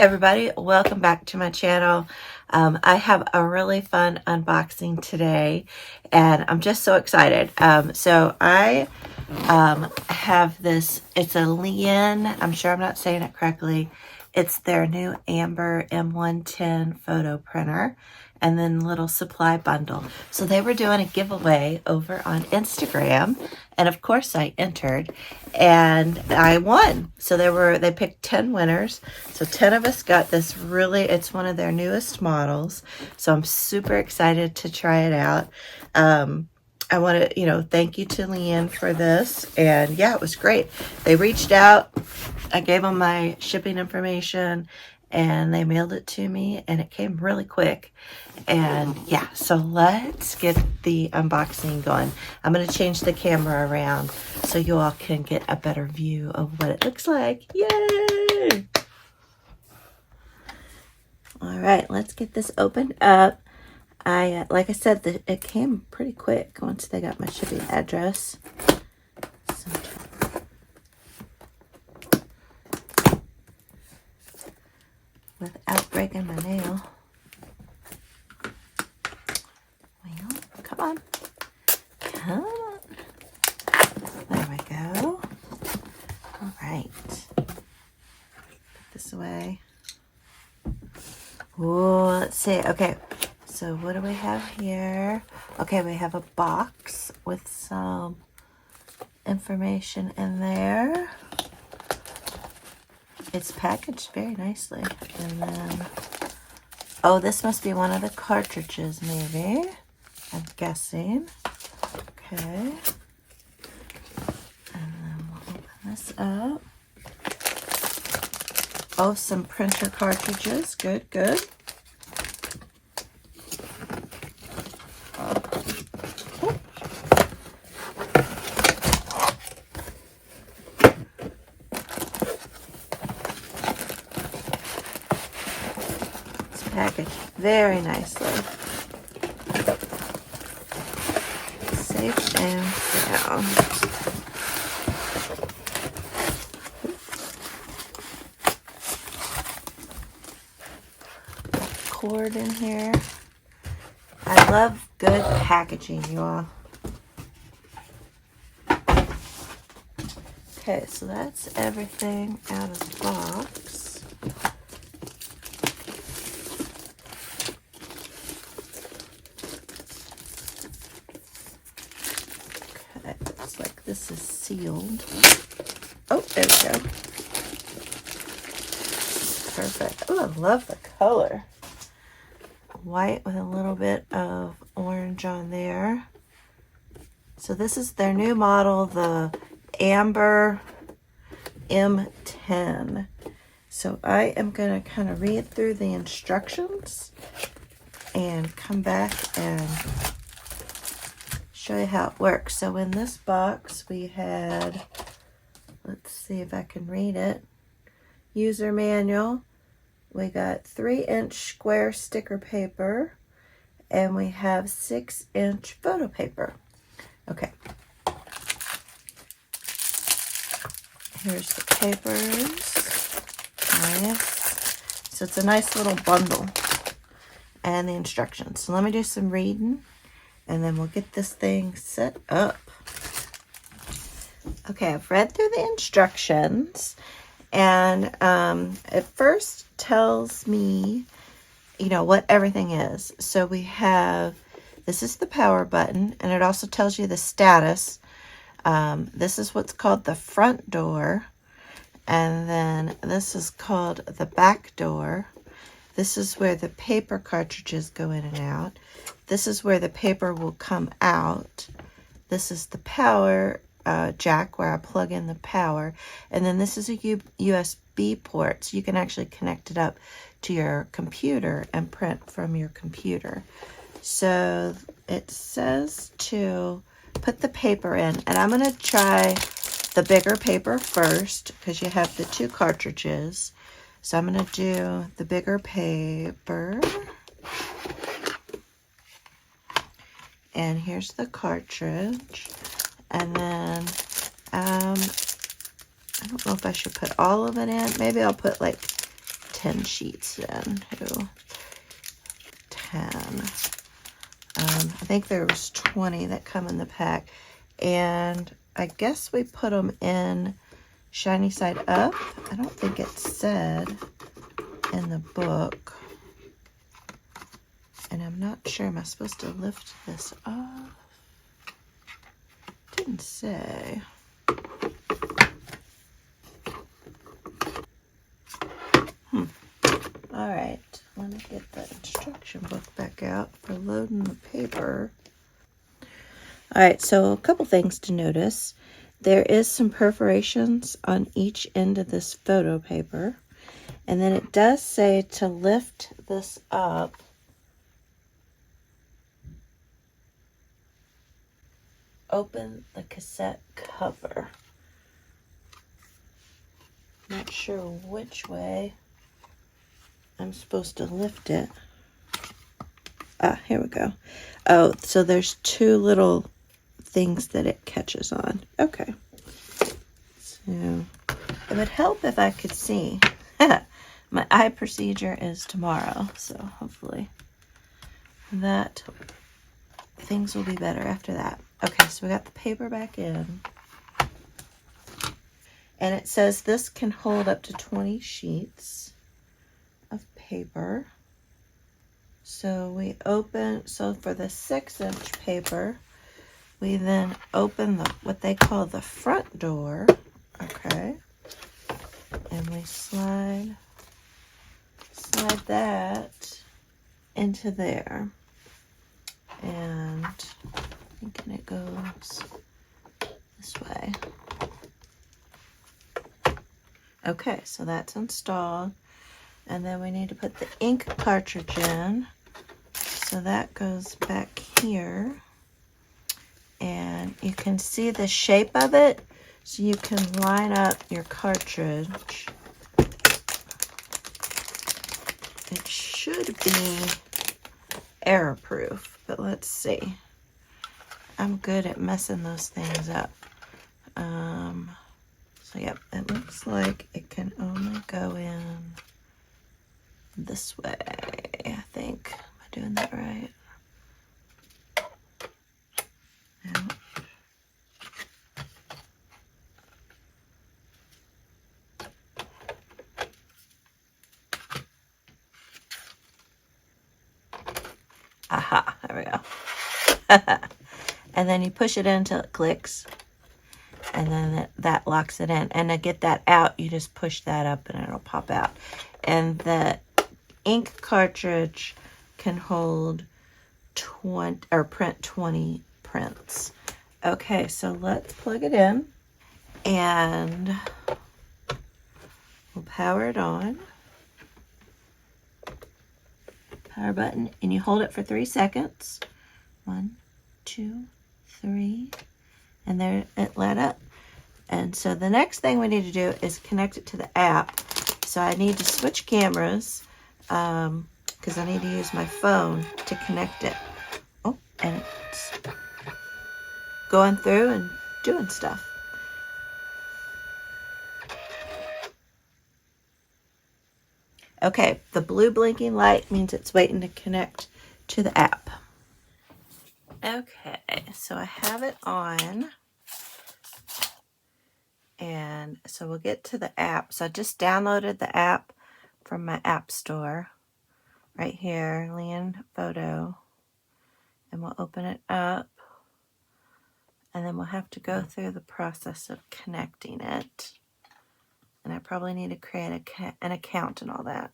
everybody, welcome back to my channel. I have a really fun unboxing today and I'm just so excited. So I have this, it's a Liene, I'm sure I'm not saying it correctly. It's their new Amber M110 photo printer and then little supply bundle. So they were doing a giveaway over on Instagram, and of course I entered and I won. So they picked 10 winners. So 10 of us got this it's one of their newest models. So I'm super excited to try it out. I want to, thank you to Liene for this. And yeah, it was great. They reached out. I gave them my shipping information and they mailed it to me and it came really quick. And yeah, so let's get the unboxing going. I'm going to change the camera around so you all can get a better view of what it looks like. Yay! All right, let's get this opened up. Like I said, it came pretty quick once they got my shipping address. Without breaking my nail. Well, come on. Come on. There we go. All right. Put this away. Oh, let's see. Okay. So what do we have here? Okay, we have a box with some information in there. It's packaged very nicely. And then, oh, this must be one of the cartridges, maybe. I'm guessing. Okay. And then we'll open this up. Oh, some printer cartridges. Good, good. Packaged very nicely. Safe and sound. Cord in here. I love good packaging, you all. Okay, so that's everything out of the box. Looks like this is sealed. Oh, there we go. Perfect. Oh, I love the color. White with a little bit of orange on there. So this is their new model, the Amber M10. So I am going to kind of read through the instructions and come back and show you how it works. So in this box we had, let's see if I can read it, user manual. We got 3-inch square sticker paper and we have 6-inch photo paper. Okay. Here's the papers. Nice. So it's a nice little bundle and the instructions. So let me do some reading and then we'll get this thing set up. Okay, I've read through the instructions, and it first tells me, what everything is. So we have, this is the power button, and it also tells you the status. This is what's called the front door, and then this is called the back door. This is where the paper cartridges go in and out. This is where the paper will come out. This is the power jack where I plug in the power. And then this is a USB port, so you can actually connect it up to your computer and print from your computer. So it says to put the paper in, and I'm going to try the bigger paper first because you have the 2 cartridges. So I'm going to do the bigger paper. And here's the cartridge. And then, I don't know if I should put all of it in. Maybe I'll put like 10 sheets then. 2, 10. I think there was 20 that come in the pack. And I guess we put them in shiny side up. I don't think it said in the book. And I'm not sure. Am I supposed to lift this off? Didn't say. All right. Let me get the instruction book back out for loading the paper. All right. So a couple things to notice. There is some perforations on each end of this photo paper. And then it does say to lift this up. Open the cassette cover. Not sure which way I'm supposed to lift it. Ah, here we go. Oh, so there's 2 little things that it catches on. Okay. So it would help if I could see. My eye procedure is tomorrow, so hopefully that things will be better after that. Okay, so we got the paper back in. And it says this can hold up to 20 sheets of paper. So we open, so for the 6-inch paper, we then open the what they call the front door. Okay. And we slide that into there. And I'm thinking it goes this way. Okay, so that's installed. And then we need to put the ink cartridge in. So that goes back here. And you can see the shape of it. So you can line up your cartridge. It should be error-proof, but let's see. I'm good at messing those things up. So yep, it looks like it can only go in this way, I think. Am I doing that right? Yeah. Aha, there we go. And then you push it in until it clicks. And then that locks it in. And to get that out, you just push that up and it'll pop out. And the ink cartridge can hold 20 or print 20 prints. Okay, so let's plug it in. And we'll power it on. Power button. And you hold it for 3 seconds. 1, 2, 3. And there it lit up. And so the next thing we need to do is connect it to the app. So I need to switch cameras because I need to use my phone to connect it. Oh, and it's going through and doing stuff. Okay, the blue blinking light means it's waiting to connect to the app. Okay, so I have it on. And so we'll get to the app. So I just downloaded the app from my app store. Right here, Liene Photo. And we'll open it up. And then we'll have to go through the process of connecting it. And I probably need to create an account and all that.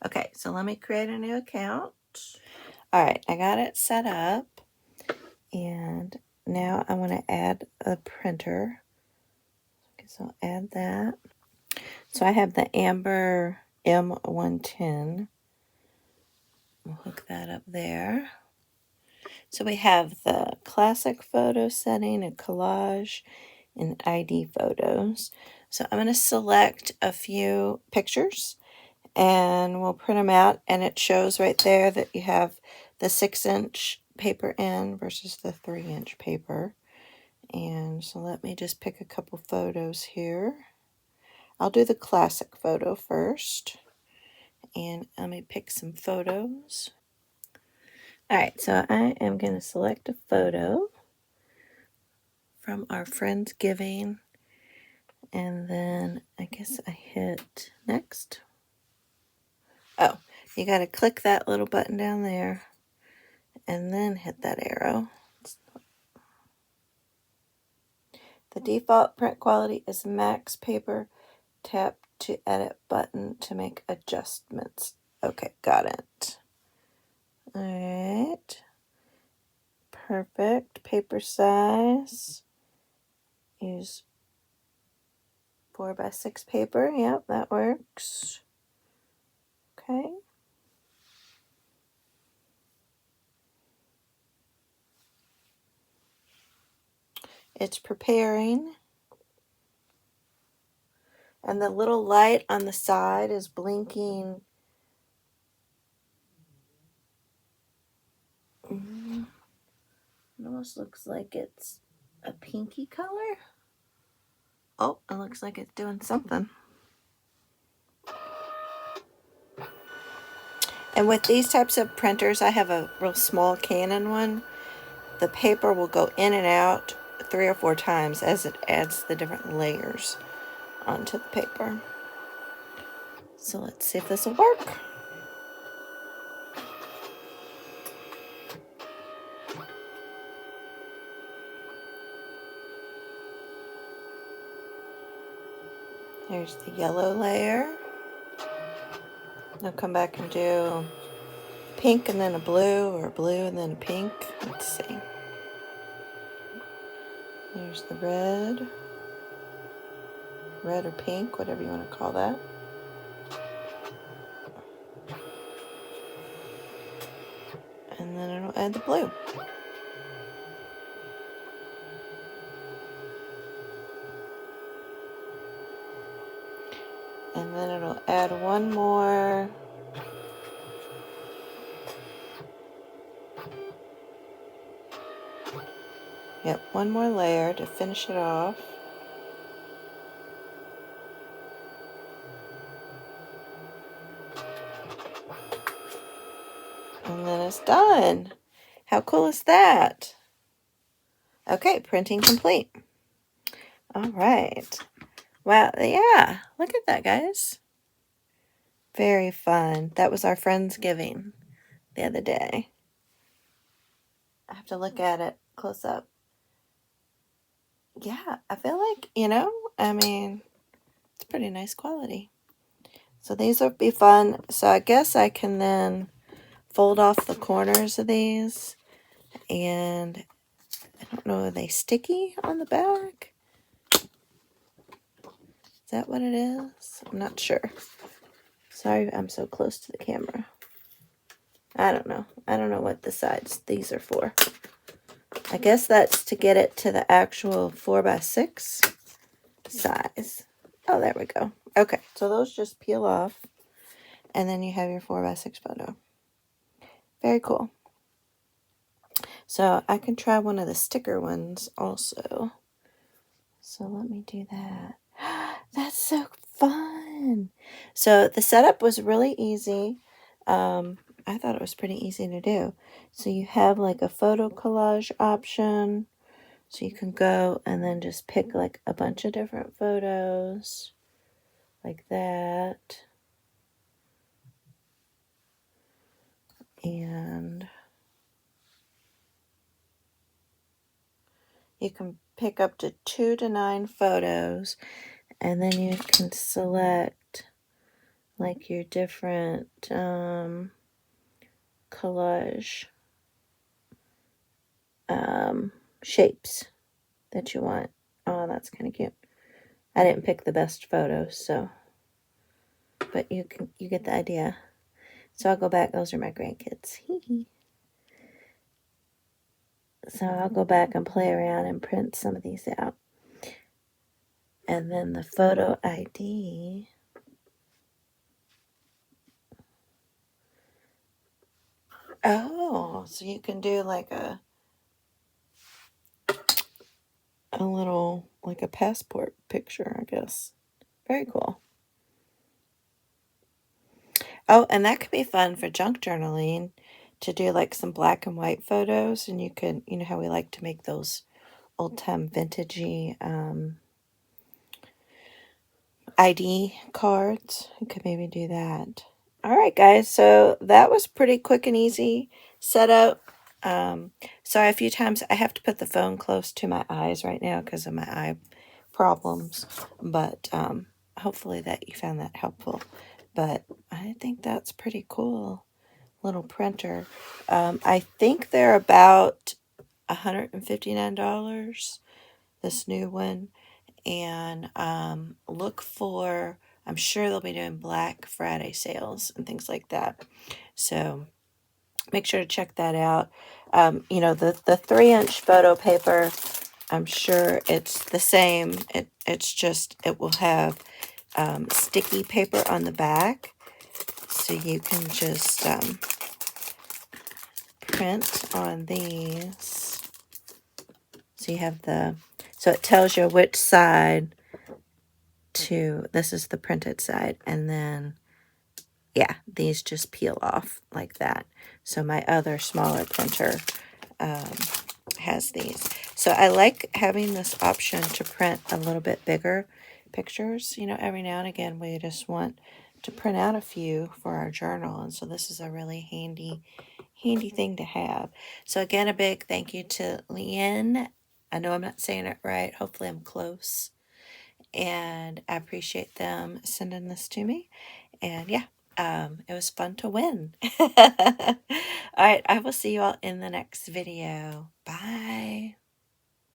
Okay, so let me create a new account. All right, I got it set up. And now I want to add a printer. Okay, so I'll add that. So I have the Amber M110. We'll hook that up there. So we have the classic photo setting, a collage, and ID photos. So I'm going to select a few pictures and we'll print them out. And it shows right there that you have the 6-inch paper in versus the 3-inch paper. And so let me just pick a couple photos here. I'll do the classic photo first. And let me pick some photos. Alright, so I am going to select a photo from our Friendsgiving. And then I guess I hit next. Oh, you got to click that little button down there and then hit that arrow. The default print quality is max paper. Tap to edit button to make adjustments. Okay, got it. Alright. Perfect. Paper size. Use 4x6 paper. Yep, that works. Okay. It's preparing. And the little light on the side is blinking. It almost looks like it's a pinky color. Oh, it looks like it's doing something. And with these types of printers, I have a real small Canon one. The paper will go in and out 3 or 4 times as it adds the different layers onto the paper. So let's see if this will work. There's the yellow layer. I'll come back and do pink and then a blue, or blue and then a pink. Let's see. There's the red. Red or pink, whatever you want to call that. And then it'll add the blue. And then it'll add one more. Yep, one more layer to finish it off. And then it's done. How cool is that? Okay, printing complete. All right. Wow, yeah, look at that, guys. Very fun. That was our Friendsgiving the other day. I have to look at it close up. Yeah, I feel like, I mean, it's pretty nice quality. So these will be fun. So I guess I can then fold off the corners of these. And I don't know, are they sticky on the back? Is that what it is? I'm not sure. Sorry, I'm so close to the camera. I don't know. I don't know what the sides these are for. I guess that's to get it to the actual 4x6 size. Oh, there we go. Okay, so those just peel off. And then you have your 4x6 photo. Very cool. So I can try one of the sticker ones also. So let me do that. That's so fun. So the setup was really easy. I thought it was pretty easy to do. So you have like a photo collage option. So you can go and then just pick like a bunch of different photos like that. And you can pick up to 2 to 9 photos. And then you can select like your different collage shapes that you want. Oh, that's kind of cute. I didn't pick the best photos, so, but you get the idea. So I'll go back. Those are my grandkids. So I'll go back and play around and print some of these out. And then the photo ID. Oh, so you can do like a little, like a passport picture, I guess. Very cool. Oh, and that could be fun for junk journaling to do like some black and white photos. And you could, you know how we like to make those old time vintagey ID cards. You could maybe do that. All right, guys. So that was pretty quick and easy setup. Sorry, a few times I have to put the phone close to my eyes right now because of my eye problems. But hopefully that you found that helpful. But I think that's pretty cool. Little printer. I think they're about $159. This new one. And look for, I'm sure they'll be doing Black Friday sales and things like that. So make sure to check that out. You know, the 3-inch photo paper, I'm sure it's the same. It's just, it will have sticky paper on the back. So you can just print on these. So you have so it tells you which side this is the printed side, and then yeah, these just peel off like that. So my other smaller printer has these. So I like having this option to print a little bit bigger pictures. You know, every now and again we just want to print out a few for our journal, and so this is a really handy thing to have. So again, a big thank you to Liene. I know I'm not saying it right. Hopefully I'm close. And I appreciate them sending this to me. And yeah, it was fun to win. All right, I will see you all in the next video. Bye.